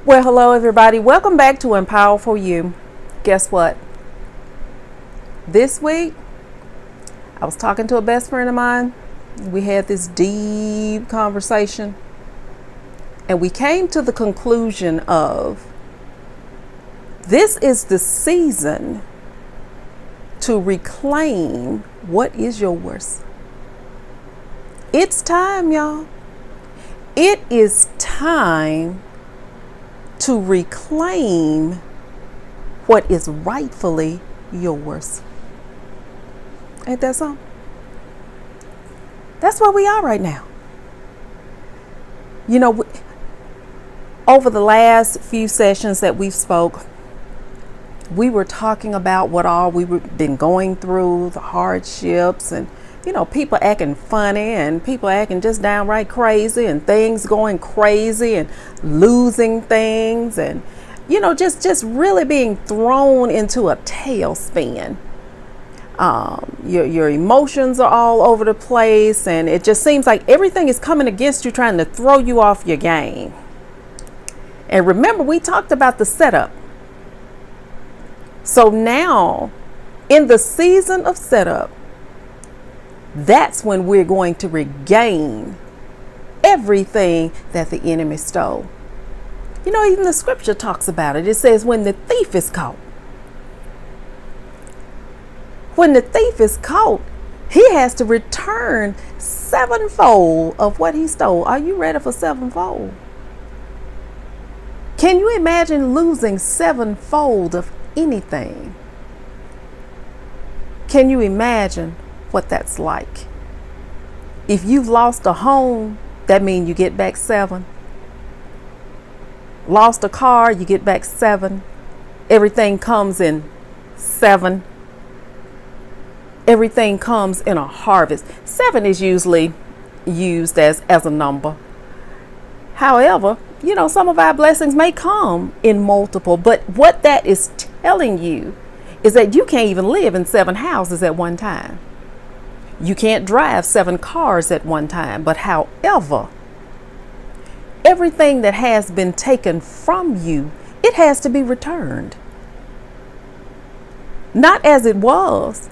Well, hello everybody. Welcome back to Empower for You. Guess what? This week, I was talking to a best friend of mine. We had this deep conversation, and we came to the conclusion of this is the season to reclaim what is yours. It's time, y'all. It is time to reclaim what is rightfully yours. Ain't that something? That's where we are right now. You know, over the last few sessions that we've spoke, we were talking about what all we've been going through, the hardships, and people acting funny and people acting just downright crazy and things going crazy and losing things and just really being thrown into a tailspin. Your emotions are all over the place, and it just seems like everything is coming against you, trying to throw you off your game. And remember, we talked about the setup. So now, in the season of setup, that's when we're going to regain everything that the enemy stole. Even the scripture talks about it. It says when the thief is caught. When the thief is caught, he has to return sevenfold of what he stole. Are you ready for sevenfold? Can you imagine losing sevenfold of anything? Can you imagine what that's like? If you've lost a home, that means you get back 7. Lost a car, you get back 7. Everything comes in 7. Everything comes in a harvest. 7 is usually used as a number. However, some of our blessings may come in multiple, but what that is telling you is that you can't even live in 7 houses at one time. You can't drive 7 cars at one time. But however, everything that has been taken from you, it has to be returned. Not as it was,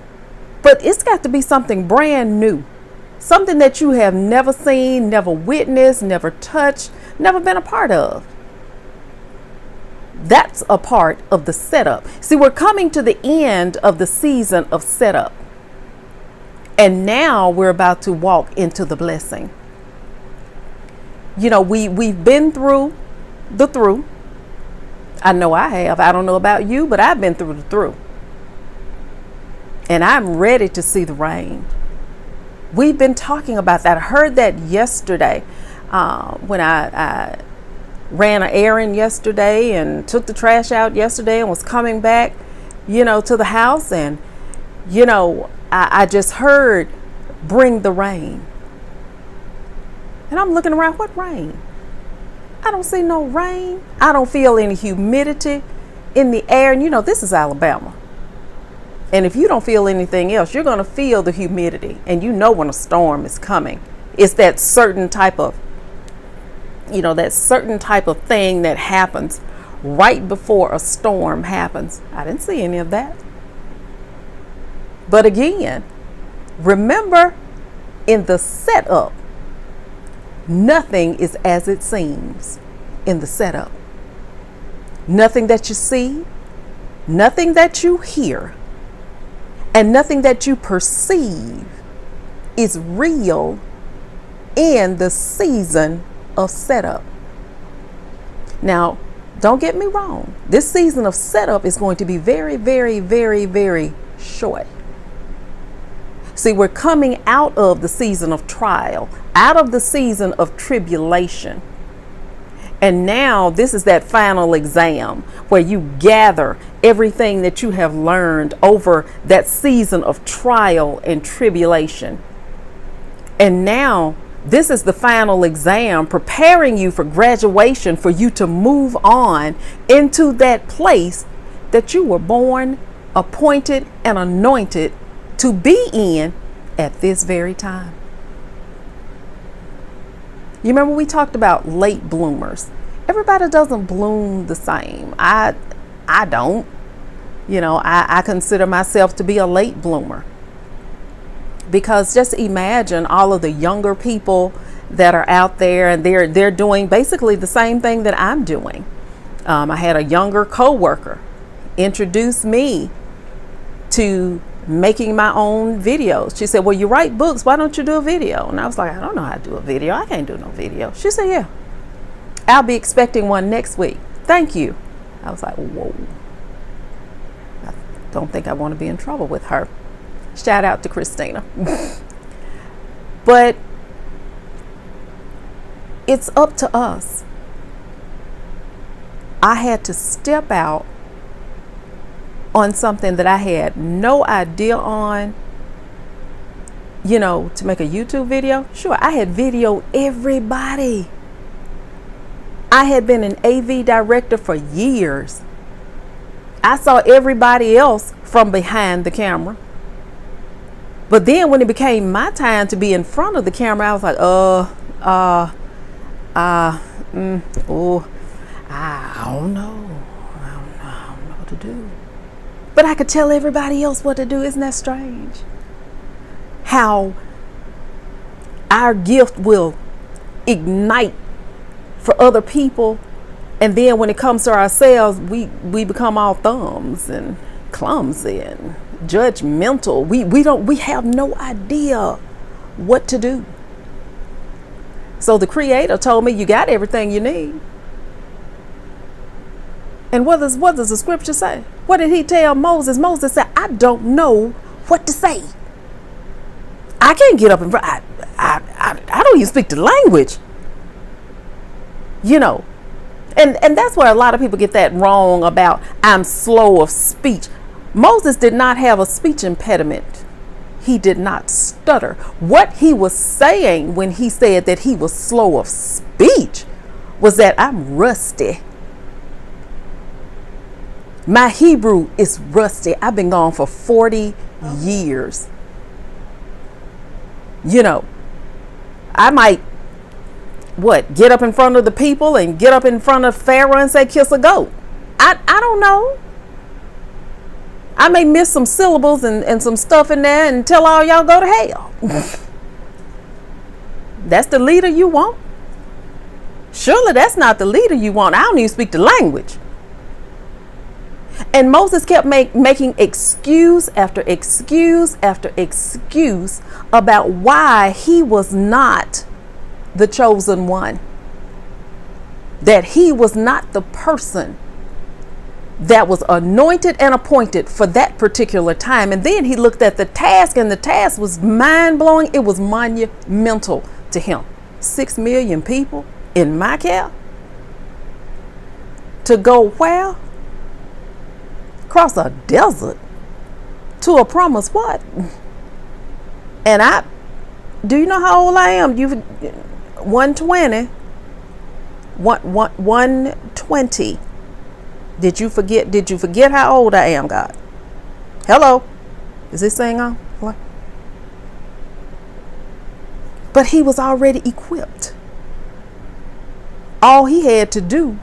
but it's got to be something brand new. Something that you have never seen, never witnessed, never touched, never been a part of. That's a part of the setup. See, we're coming to the end of the season of setup. And now we're about to walk into the blessing. We've been through the through. I know I have. I don't know about you, but I've been through the through. And I'm ready to see the rain. We've been talking about that. I heard that yesterday when I ran an errand yesterday and took the trash out yesterday and was coming back, to the house. And, I just heard, bring the rain. And I'm looking around, what rain? I don't see no rain. I don't feel any humidity in the air. And this is Alabama. And if you don't feel anything else, you're going to feel the humidity. And when a storm is coming. It's that certain type of, thing that happens right before a storm happens. I didn't see any of that. But again, remember, in the setup, nothing is as it seems in the setup. Nothing that you see, nothing that you hear, and nothing that you perceive is real in the season of setup. Now, don't get me wrong. This season of setup is going to be very, very, very, very short. See, we're coming out of the season of trial, out of the season of tribulation. And now this is that final exam where you gather everything that you have learned over that season of trial and tribulation. And now this is the final exam preparing you for graduation, for you to move on into that place that you were born, appointed, and anointed to be in at this very time. You remember we talked about late bloomers Everybody doesn't bloom the same. I don't. I consider myself to be a late bloomer, because just imagine all of the younger people that are out there, and they're doing basically the same thing that I'm doing. I had a younger coworker introduce me to making my own videos. She said, well, you write books, why don't you do a video? And I was like, I don't know how to do a video. I can't do no video. She said, yeah, I'll be expecting one next week. Thank you. I was like, whoa. I don't think I want to be in trouble with her. Shout out to Christina. But it's up to us. I had to step out on something that I had no idea on, to make a YouTube video. Sure, I had videoed everybody. I had been an AV director for years. I saw everybody else from behind the camera. But then when it became my time to be in front of the camera, I was like, I don't know. I don't know what to do. But I could tell everybody else what to do. Isn't that strange? How our gift will ignite for other people, and then when it comes to ourselves, we become all thumbs and clumsy and judgmental. We have no idea what to do. So the Creator told me, you got everything you need. And what does the scripture say? What did he tell Moses? Moses said, I don't know what to say. I can't get up and I don't even speak the language. And that's where a lot of people get that wrong about I'm slow of speech. Moses did not have a speech impediment. He did not stutter. What he was saying when he said that he was slow of speech was that I'm rusty. My Hebrew is rusty. I've been gone for 40 years. I might, get up in front of the people and get up in front of Pharaoh and say, kiss a goat. I don't know. I may miss some syllables and some stuff in there and tell all y'all go to hell. That's the leader you want? Surely that's not the leader you want. I don't even speak the language. And Moses kept making excuse after excuse after excuse about why he was not the chosen one. That he was not the person that was anointed and appointed for that particular time. And then he looked at the task, and the task was mind-blowing. It was monumental to him. 6 million people in my care to go where? Across a desert to a promise what? And do you know how old I am? 120. 120. Did you forget how old I am, God? Hello? Is this thing on? What? But he was already equipped. All he had to do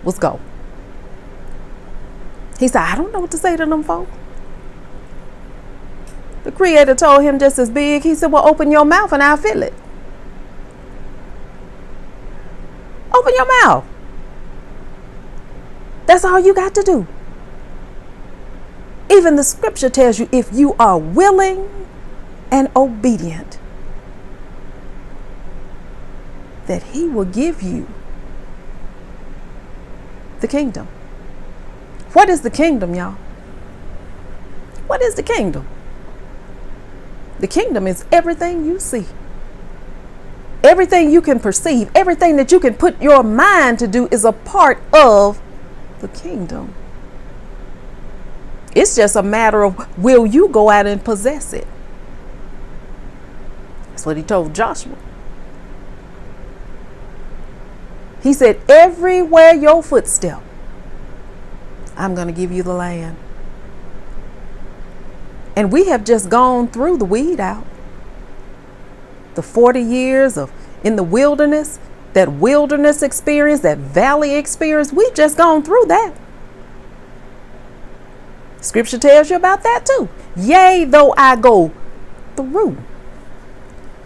was go. He said, I don't know what to say to them folks. The Creator told him just as big. He said, well, open your mouth and I'll fill it. Open your mouth. That's all you got to do. Even the scripture tells you, if you are willing and obedient, that he will give you the kingdom. What is the kingdom, y'all? What is the kingdom? The kingdom is everything you see. Everything you can perceive, everything that you can put your mind to do is a part of the kingdom. It's just a matter of, will you go out and possess it? That's what he told Joshua. He said, everywhere your footstep, I'm going to give you the land. And we have just gone through the weed out. The 40 years in the wilderness, that wilderness experience, that valley experience, we've just gone through that. Scripture tells you about that too. Yea, though I go through.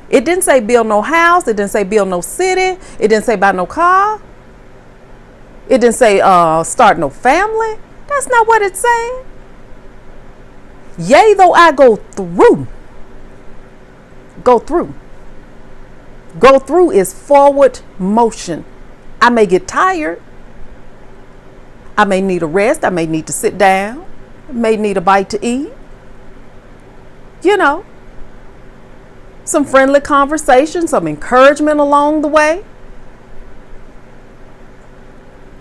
It didn't say build no house. It didn't say build no city. It didn't say buy no car. It didn't say start no family. That's not what it's saying. Yea, though I go through. Go through. Go through is forward motion. I may get tired. I may need a rest. I may need to sit down. I may need a bite to eat. You know, some friendly conversation, some encouragement along the way.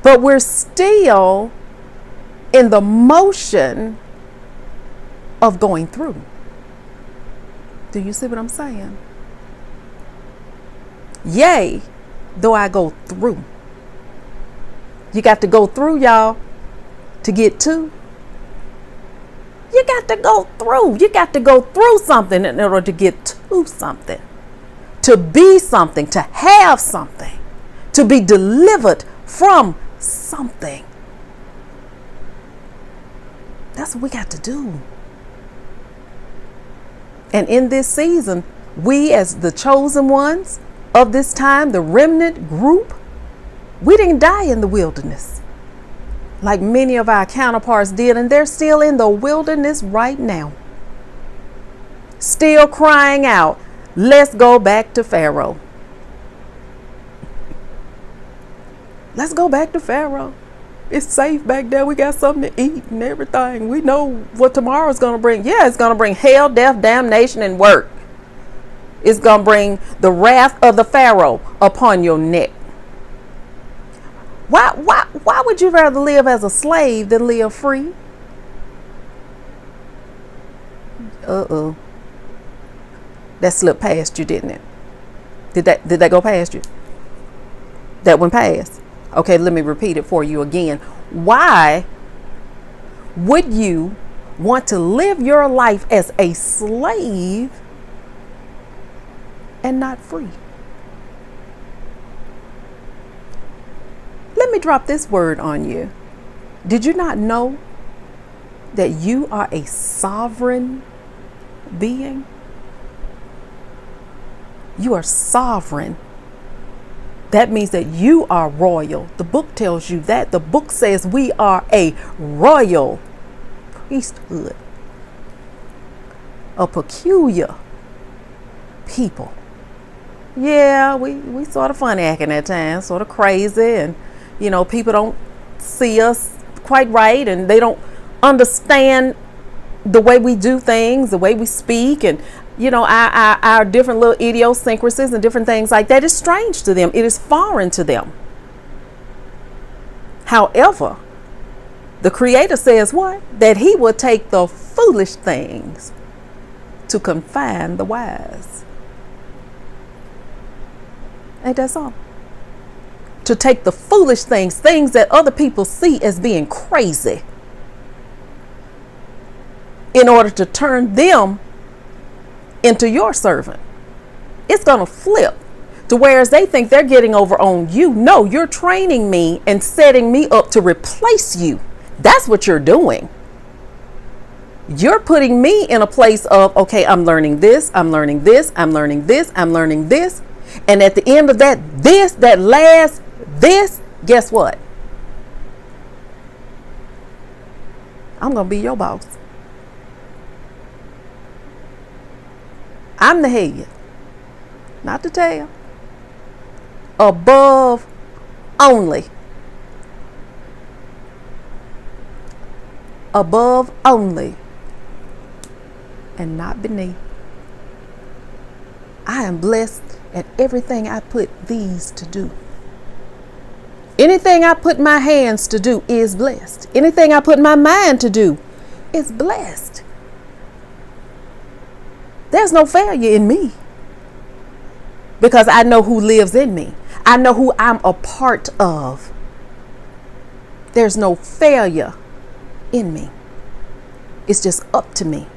But we're still in the motion of going through. Do you see what I'm saying? Yea, though I go through. You got to go through, y'all, to get to. You got to go through. You got to go through something in order to get to something. To be something, to have something, to be delivered from something. That's what we got to do. And in this season, we as the chosen ones of this time, the remnant group, we didn't die in the wilderness like many of our counterparts did, and they're still in the wilderness right now. Still crying out, let's go back to Pharaoh. Let's go back to Pharaoh. It's safe back there. We got something to eat and everything. We know what tomorrow's going to bring. Yeah, it's going to bring hell, death, damnation, and work. It's going to bring the wrath of the Pharaoh upon your neck. Why would you rather live as a slave than live free? That slipped past you, didn't it? Did that go past you? That one passed. Okay, let me repeat it for you again. Why would you want to live your life as a slave and not free? Let me drop this word on you. Did you not know that you are a sovereign being? You are sovereign. That means that you are royal. The book tells you that. The book says we are a royal priesthood, a peculiar people. Yeah, we sort of funny acting at times, sort of crazy, and you know, people don't see us quite right, and they don't understand the way we do things, the way we speak, and you know, our different little idiosyncrasies and different things like that is strange to them. It is foreign to them. However, the Creator says what? That He will take the foolish things to confine the wise. Ain't that so? To take the foolish things, things that other people see as being crazy, in order to turn them into your servant. It's going to flip to whereas they think they're getting over on you. No, you're training me and setting me up to replace you. That's what you're doing. You're putting me in a place of, okay, I'm learning this, I'm learning this, I'm learning this, I'm learning this. And at the end of that, this, guess what? I'm going to be your boss. I'm the head, not the tail. Above only. Above only. And not beneath. I am blessed at everything I put these to do. Anything I put my hands to do is blessed. Anything I put my mind to do is blessed. There's no failure in me, because I know who lives in me. I know who I'm a part of. There's no failure in me. It's just up to me.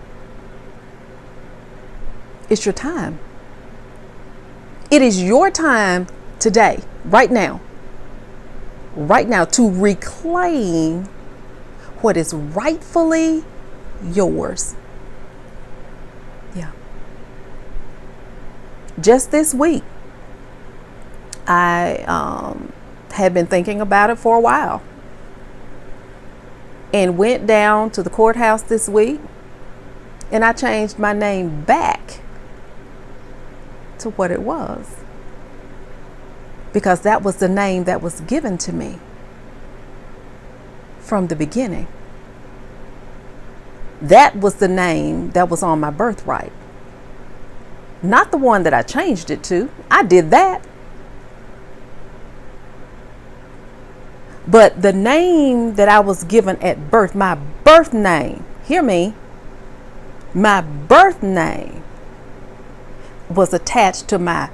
It's your time. It is your time today. right now, to reclaim what is rightfully yours. Yeah. Just this week, I had been thinking about it for a while and went down to the courthouse this week, and I changed my name back to what it was, because that was the name that was given to me from the beginning. That was the name that was on my birthright, not the one that I changed it to. I did that. But the name that I was given at birth, my birth name, hear me, my birth name was attached to my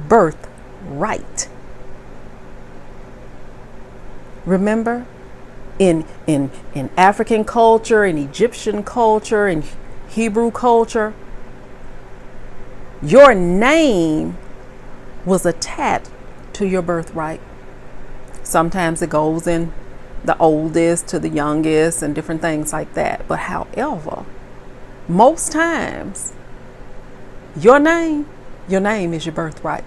birthright. Remember, in African culture, in Egyptian culture, in Hebrew culture, your name was attached to your birthright. Sometimes it goes in the oldest to the youngest and different things like that. But however, most times, your name is your birthright.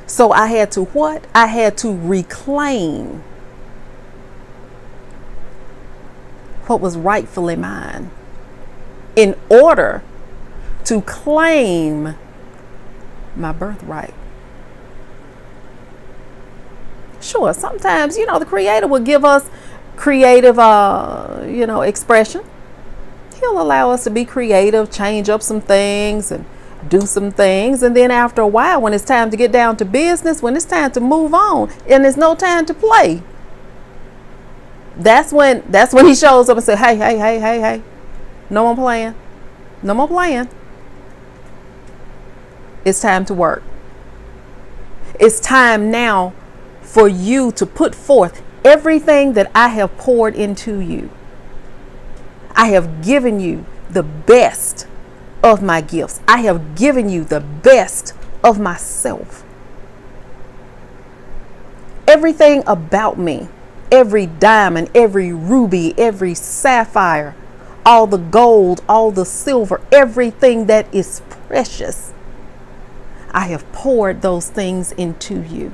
So I had to what? I had to reclaim what was rightfully mine in order to claim my birthright. Sure, sometimes, the Creator will give us creative, expression. He'll allow us to be creative, change up some things and do some things. And then after a while, when it's time to get down to business, when it's time to move on and there's no time to play, that's when he shows up and says, hey, no more playing. No more playing. It's time to work. It's time now for you to put forth everything that I have poured into you. I have given you the best of my gifts. I have given you the best of myself. Everything about me, every diamond, every ruby, every sapphire, all the gold, all the silver, everything that is precious, I have poured those things into you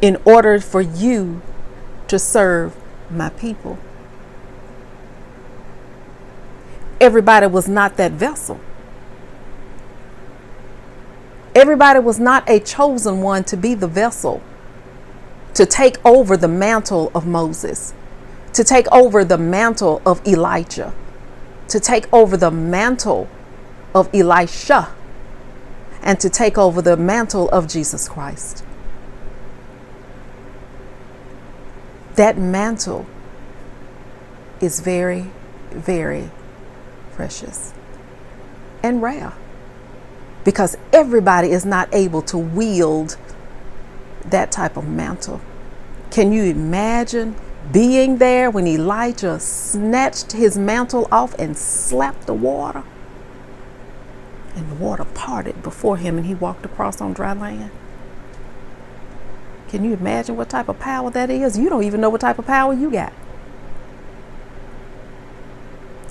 in order for you to serve my people. Everybody was not that vessel. Everybody was not a chosen one to be the vessel, to take over the mantle of Moses, to take over the mantle of Elijah, to take over the mantle of Elisha, and to take over the mantle of Jesus Christ. That mantle is very, very precious and rare, because everybody is not able to wield that type of mantle. Can you imagine being there when Elijah snatched his mantle off and slapped the water, and the water parted before him and he walked across on dry land? Can you imagine what type of power that is? You don't even know what type of power you got.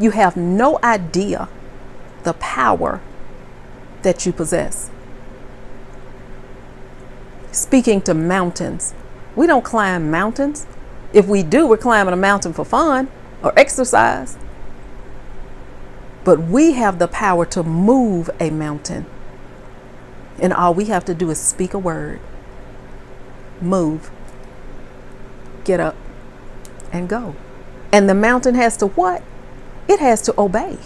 You have no idea the power that you possess. Speaking to mountains, we don't climb mountains. If we do, we're climbing a mountain for fun or exercise. But we have the power to move a mountain. And all we have to do is speak a word. Move. Get up and go. And the mountain has to what? It has to obey.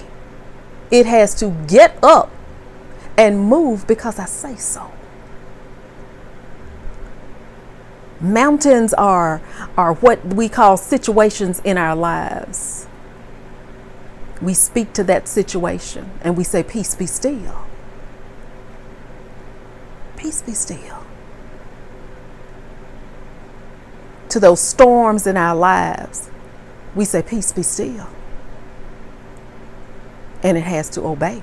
It has to get up and move because I say so. Mountains are what we call situations in our lives. We speak to that situation and we say, peace be still. Peace be still. To those storms in our lives, we say, peace be still. And it has to obey.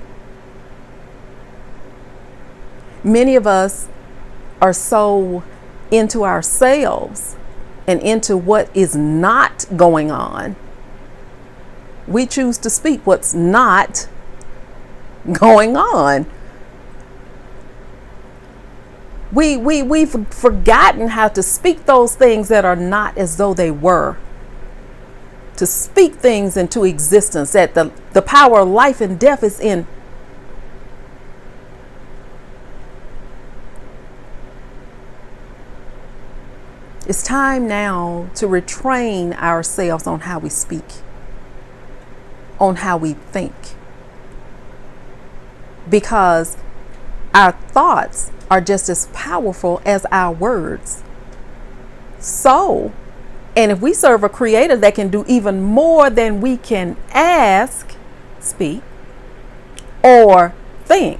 Many of us are so into ourselves and into what is not going on. We choose to speak what's not going on. We've forgotten how to speak those things that are not as though they were. To speak things into existence, that the power of life and death is in. It's time now to retrain ourselves on how we speak, on how we think. Because our thoughts are just as powerful as our words. So, and if we serve a creator that can do even more than we can ask, speak, or think,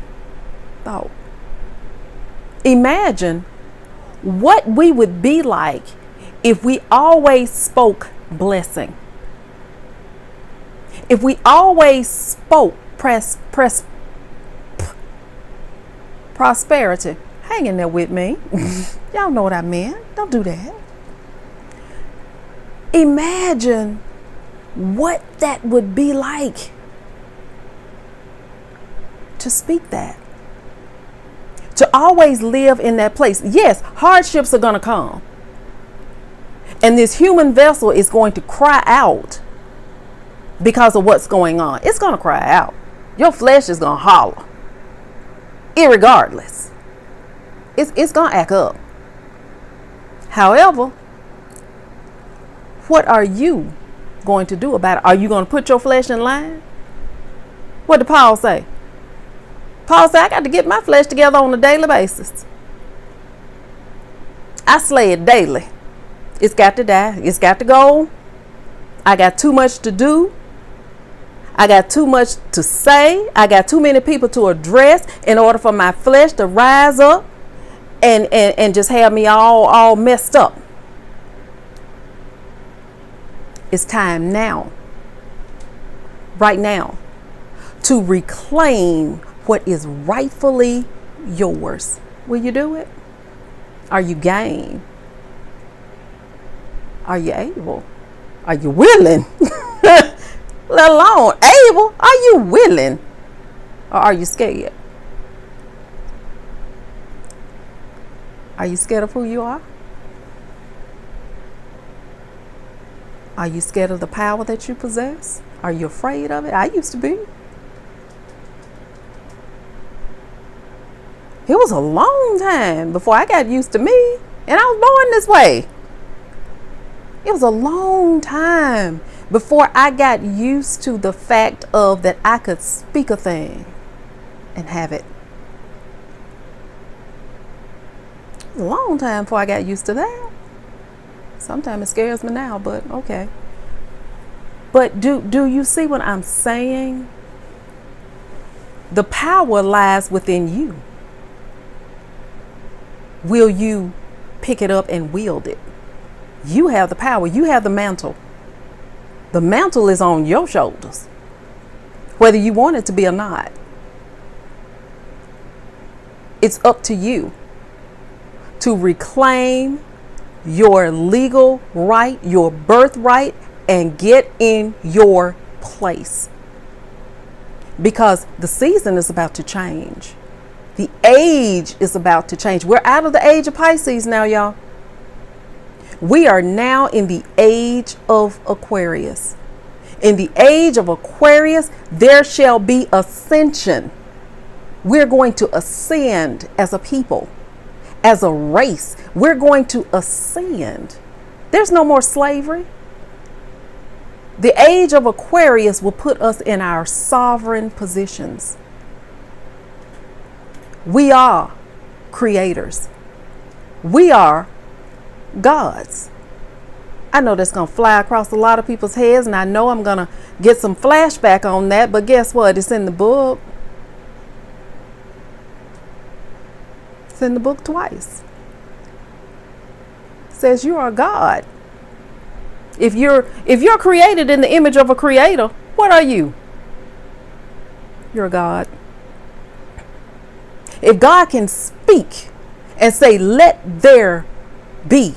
thought. Imagine what we would be like if we always spoke blessing. If we always spoke prosperity. Hang in there with me. Y'all know what I meant. Don't do that. Imagine what that would be like to speak that. To always live in that place. Yes, hardships are going to come. And this human vessel is going to cry out because of what's going on. It's going to cry out. Your flesh is going to holler. Irregardless. It's going to act up. However, what are you going to do about it? Are you going to put your flesh in line? What did Paul say? Paul said, I got to get my flesh together on a daily basis. I slay it daily. It's got to die. It's got to go. I got too much to do. I got too much to say. I got too many people to address in order for my flesh to rise up and just have me all messed up. It's time now, right now, to reclaim what is rightfully yours. Will you do it? Are you game? Are you able? Are you willing? Let alone able. Are you willing? Or are you scared? Are you scared of who you are? Are you scared of the power that you possess? Are you afraid of it? I used to be. It was a long time before I got used to me, and I was born this way. It was a long time before I got used to the fact of that I could speak a thing and have it. It was a long time before I got used to that. Sometimes it scares me now, but okay. But do you see what I'm saying? The power lies within you. Will you pick it up and wield it? You have the power. You have the mantle. The mantle is on your shoulders, whether you want it to be or not. It's up to you to reclaim your legal right, your birthright, and get in your place. Because the season is about to change. The age is about to change. We're out of the age of Pisces now, y'all. We are now in the age of Aquarius. In the age of Aquarius, there shall be ascension. We're going to ascend as a people, as a race. We're going to ascend. There's no more slavery. The age of Aquarius will put us in our sovereign positions. We are creators. We are gods. I know that's going to fly across a lot of people's heads, and I know I'm going to get some flashback on that, but guess what? It's in the book. It's in the book twice. It says you are God. If you're created in the image of a creator, what are you? You're a God. If God can speak and say, let there be,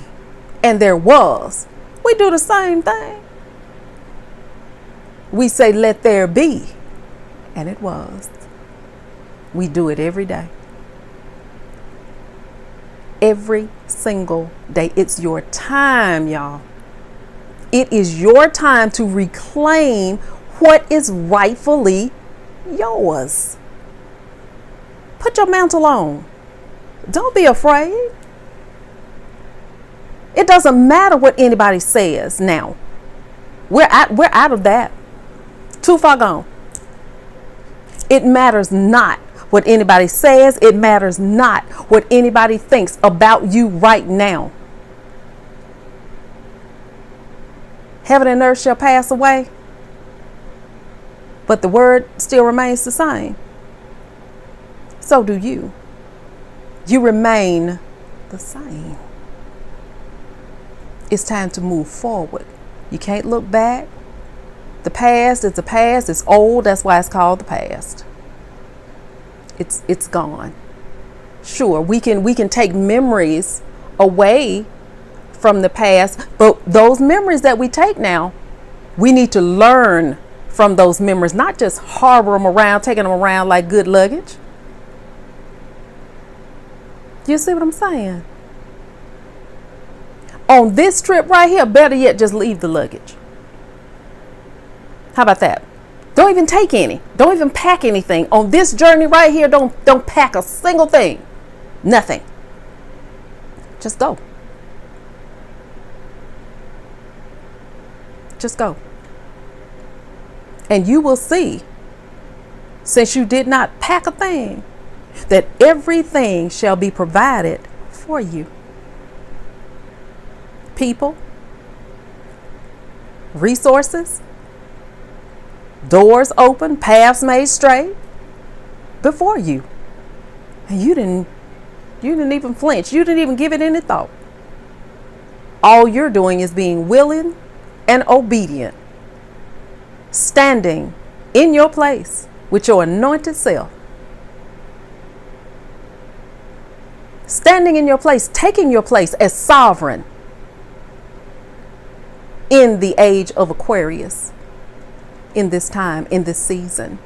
and there was, we do the same thing. We say, let there be, and it was. We do it every day. Every single day. It's your time, y'all. It is your time to reclaim what is rightfully yours. Put your mantle on. Don't be afraid. It doesn't matter what anybody says now. We're out of that. Too far gone. It matters not what anybody says. It matters not what anybody thinks about you right now. Heaven and earth shall pass away, but the word still remains the same. So do you. You remain the same. It's time to move forward. You can't look back. The past is the past. It's old. That's why it's called the past. It's gone. Sure, we can take memories away from the past, but those memories that we take now, we need to learn from those memories, not just harbor them around, taking them around like good luggage. You see what I'm saying? On this trip right here, better yet, just leave the luggage. How about that? Don't even take any. Don't even pack anything. On this journey right here, don't pack a single thing. Nothing. Just go. Just go. And you will see, since you did not pack a thing, that everything shall be provided for you. People, resources, doors open, paths made straight before you. And you didn't even flinch. You didn't even give it any thought. All you're doing is being willing and obedient, standing in your place with your anointed self. Standing in your place, taking your place as sovereign in the age of Aquarius, in this time, in this season,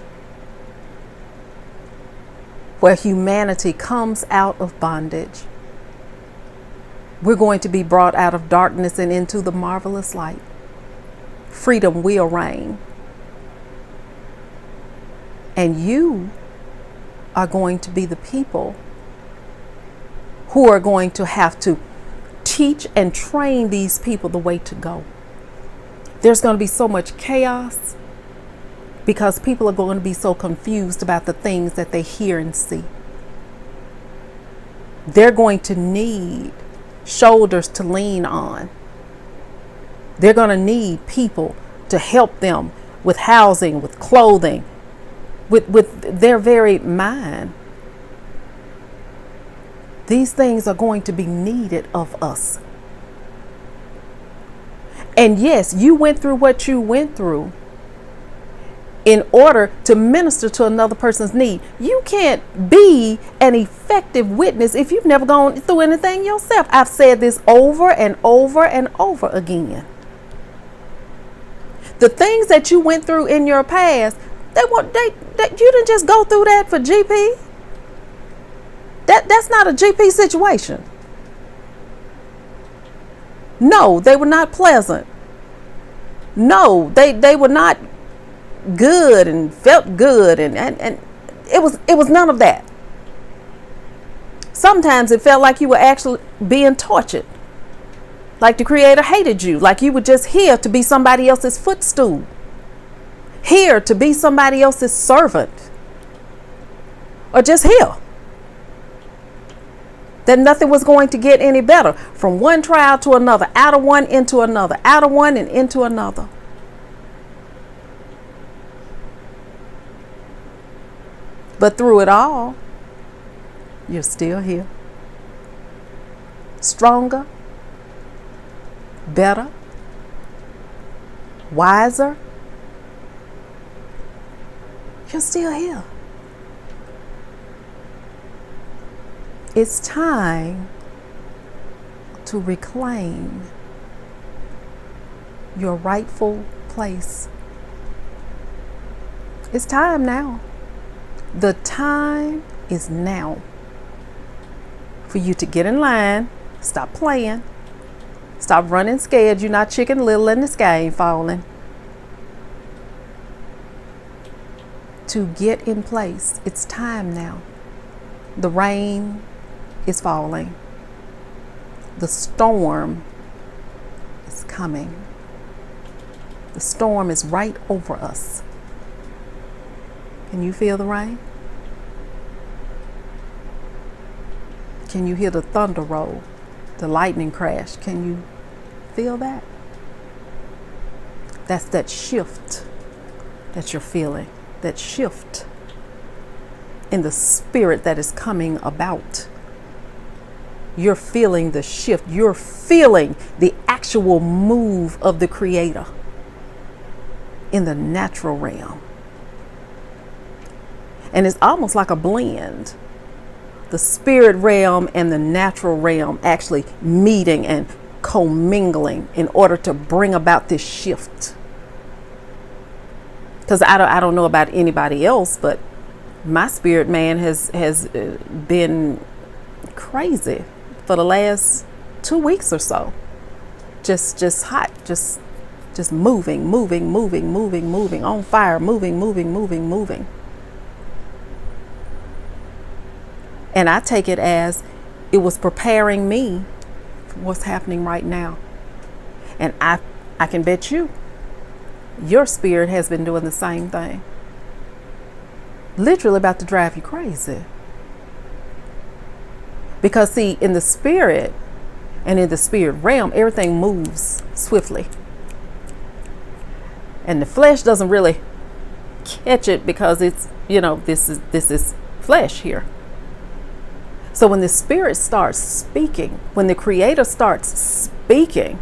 where humanity comes out of bondage. We're going to be brought out of darkness and into the marvelous light. Freedom will reign. And you are going to be the people who are going to have to teach and train these people the way to go. There's going to be so much chaos because people are going to be so confused about the things that they hear and see. They're going to need shoulders to lean on. They're going to need people to help them with housing, with clothing, with their very mind. These things are going to be needed of us. And yes, you went through what you went through in order to minister to another person's need. You can't be an effective witness if you've never gone through anything yourself. I've said this over and over and over again. The things that you went through in your past, you didn't just go through that for GP. That's not a GP situation. No, they were not pleasant. No, they were not good and felt good, and it was none of that. Sometimes it felt like you were actually being tortured, like the Creator hated you, like you were just here to be somebody else's footstool, here to be somebody else's servant, or just here. That nothing was going to get any better from one trial to another, out of one into another, out of one and into another. But through it all, you're still here. Stronger, better, wiser. You're still here. It's time to reclaim your rightful place. It's time now. The time is now for you to get in line, stop playing, stop running scared. You're not Chicken Little and the sky ain't falling. To get in place. It's time now. The rain is falling. The storm is coming. The storm is right over us. Can you feel the rain? Can you hear the thunder roll, the lightning crash? Can you feel that? That's that shift that you're feeling, that shift in the spirit that is coming about. You're feeling the shift. You're feeling the actual move of the Creator in the natural realm. And it's almost like a blend. The spirit realm and the natural realm actually meeting and commingling in order to bring about this shift. Because I don't know about anybody else, but my spirit man has been crazy for the last 2 weeks or so. Just hot, just moving, on fire, moving. And I take it as it was preparing me for what's happening right now. And I can bet you, your spirit has been doing the same thing. Literally about to drive you crazy. Because see, in the spirit and in the spirit realm, everything moves swiftly. And the flesh doesn't really catch it because it's, this is flesh here. So when the spirit starts speaking, when the Creator starts speaking,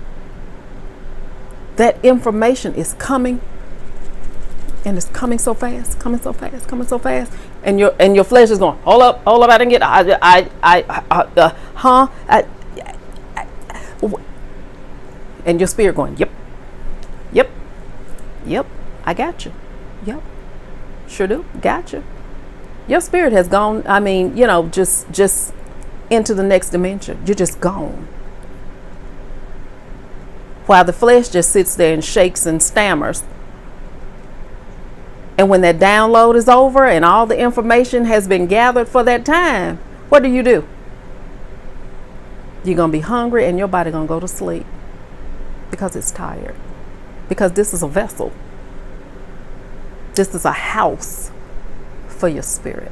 that information is coming, and it's coming so fast, and your flesh is going, hold up, I didn't get, and your spirit going, yep, I got you, yep, sure do, got you. Your spirit has gone, just into the next dimension. You're just gone. While the flesh just sits there and shakes and stammers. And when that download is over and all the information has been gathered for that time, what do? You're going to be hungry and your body going to go to sleep because it's tired. Because this is a vessel. This is a house for your spirit.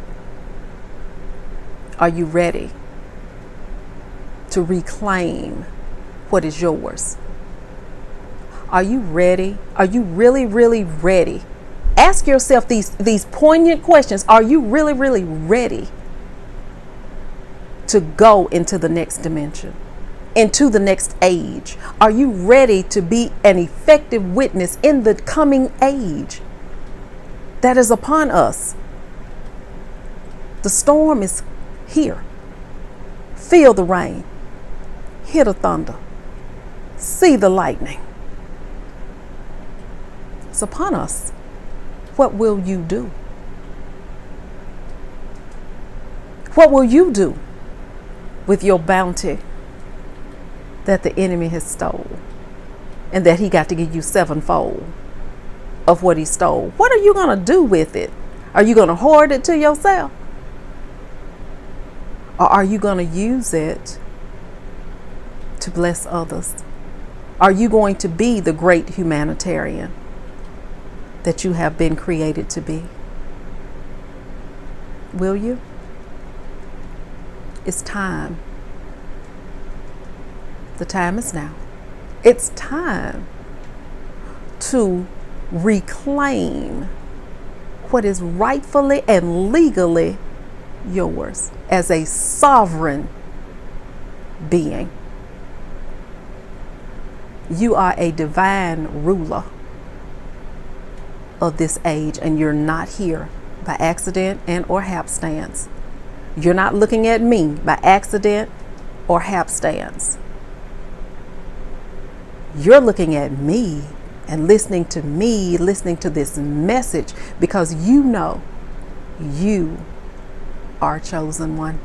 Are you ready to reclaim what is yours? Are you ready? Are you really, really ready? Ask yourself these poignant questions. Are you really, really ready to go into the next dimension, into the next age? Are you ready to be an effective witness in the coming age that is upon us? The storm is here. Feel the rain. Hear the thunder. See the lightning. It's upon us. What will you do? What will you do with your bounty that the enemy has stole and that he got to give you sevenfold of what he stole? What are you going to do with it? Are you going to hoard it to yourself? Or are you going to use it to bless others? Are you going to be the great humanitarian that you have been created to be? Will you? It's time. The time is now. It's time to reclaim what is rightfully and legally yours as a sovereign being. You are a divine ruler of this age, and you're not here by accident and or hapstance. You're not looking at me by accident or hapstance. You're looking at me and listening to me, listening to this message, because you know you are a chosen one.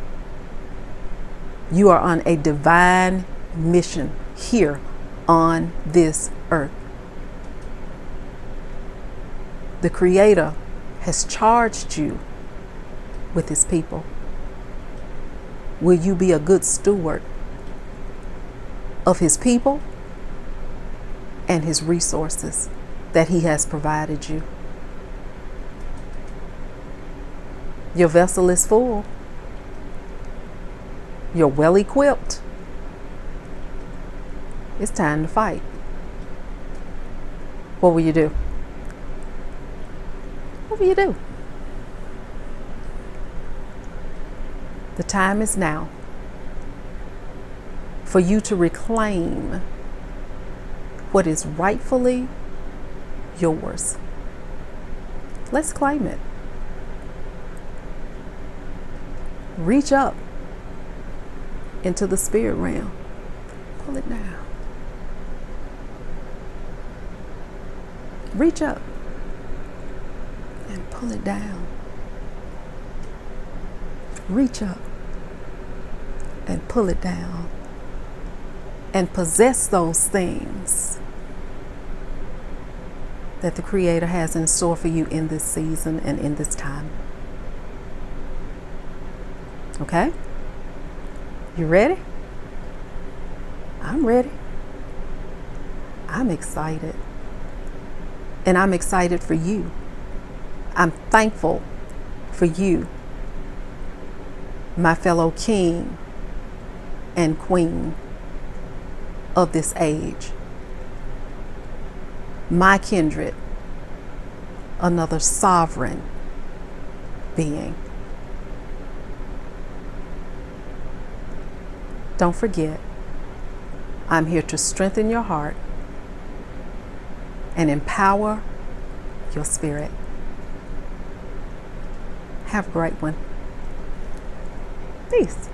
You are on a divine mission here on this earth. The Creator has charged you with His people. Will you be a good steward of His people and His resources that He has provided you? Your vessel is full. You're well equipped. It's time to fight. What will you do? What will you do? The time is now for you to reclaim what is rightfully yours. Let's claim it. Reach up into the spirit realm. Pull it down. Reach up and pull it down. Reach up and pull it down. And possess those things that the Creator has in store for you in this season and in this time. Okay? You ready? I'm ready. I'm excited. And I'm excited for you. I'm thankful for you, my fellow king and queen of this age. My kindred, another sovereign being. Don't forget, I'm here to strengthen your heart and empower your spirit. Have a great one. Peace.